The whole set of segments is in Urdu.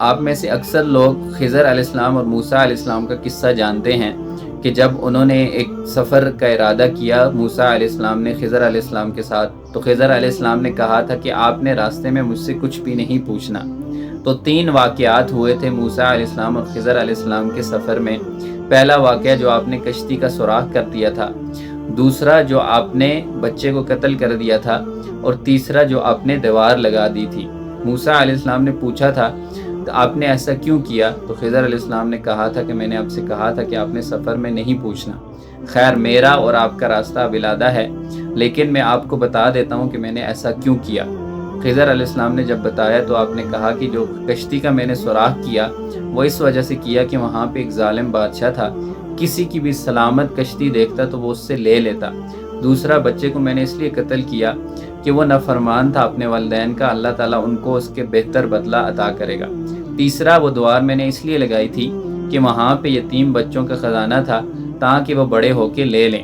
آپ میں سے اکثر لوگ خضر علیہ السلام اور موسیٰ علیہ السلام کا قصہ جانتے ہیں کہ جب انہوں نے ایک سفر کا ارادہ کیا موسیٰ علیہ السلام نے خضر علیہ السلام کے ساتھ، تو خضر علیہ السلام نے کہا تھا کہ آپ نے راستے میں مجھ سے کچھ بھی نہیں پوچھنا۔ تو 3 واقعات ہوئے تھے موسیٰ علیہ السلام اور خضر علیہ السلام کے سفر میں۔ پہلا واقعہ جو آپ نے کشتی کا سوراخ کر دیا تھا، دوسرا جو آپ نے بچے کو قتل کر دیا تھا، اور تیسرا جو آپ نے دیوار لگا دی تھی۔ موسیٰ علیہ السلام نے پوچھا تھا تو آپ نے ایسا کیوں کیا؟ تو خضر علیہ السلام نے کہا تھا کہ میں نے آپ سے کہا تھا کہ آپ نے سفر میں نہیں پوچھنا۔ خیر میرا اور آپ کا راستہ اب علیحدہ ہے، لیکن میں آپ کو بتا دیتا ہوں کہ میں نے ایسا کیوں کیا۔ خضر علیہ السلام نے جب بتایا تو آپ نے کہا کہ جو کشتی کا میں نے سوراخ کیا وہ اس وجہ سے کیا کہ وہاں پہ ایک ظالم بادشاہ تھا، کسی کی بھی سلامت کشتی دیکھتا تو وہ اس سے لے لیتا۔ دوسرا، بچے کو میں نے اس لیے قتل کیا کہ وہ نافرمان تھا اپنے والدین کا، اللہ تعالیٰ ان کو اس کے بہتر بدلہ عطا کرے گا۔ تیسرا، وہ دیوار میں نے اس لیے لگائی تھی کہ وہاں پہ یتیم بچوں کا خزانہ تھا تاکہ وہ بڑے ہو کے لے لیں۔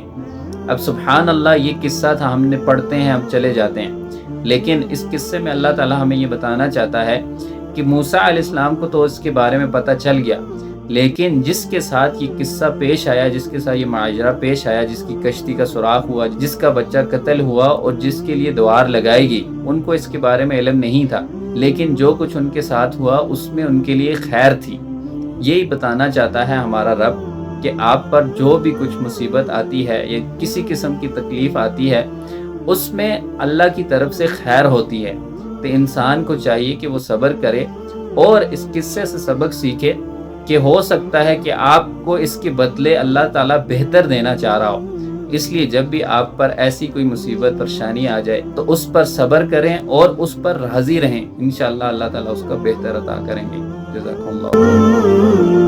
اب سبحان اللہ، یہ قصہ تھا، ہم نے پڑھتے ہیں، ہم چلے جاتے ہیں، لیکن اس قصے میں اللہ تعالیٰ ہمیں یہ بتانا چاہتا ہے کہ موسیٰ علیہ السلام کو تو اس کے بارے میں پتہ چل گیا، لیکن جس کے ساتھ یہ قصہ پیش آیا، جس کے ساتھ یہ ماجرا پیش آیا، جس کی کشتی کا سوراخ ہوا، جس کا بچہ قتل ہوا اور جس کے لیے دیوار لگائی گئی، ان کو اس کے بارے میں علم نہیں تھا، لیکن جو کچھ ان کے ساتھ ہوا اس میں ان کے لیے خیر تھی۔ یہی بتانا چاہتا ہے ہمارا رب کہ آپ پر جو بھی کچھ مصیبت آتی ہے یا کسی قسم کی تکلیف آتی ہے، اس میں اللہ کی طرف سے خیر ہوتی ہے۔ تو انسان کو چاہیے کہ وہ صبر کرے اور اس قصے سے سبق سیکھے کہ ہو سکتا ہے کہ آپ کو اس کے بدلے اللہ تعالیٰ بہتر دینا چاہ رہا ہو۔ اس لیے جب بھی آپ پر ایسی کوئی مصیبت پریشانی آ جائے تو اس پر صبر کریں اور اس پر راضی رہیں، انشاءاللہ اللہ تعالیٰ اس کا بہتر عطا کریں گے۔ جزاک اللہ۔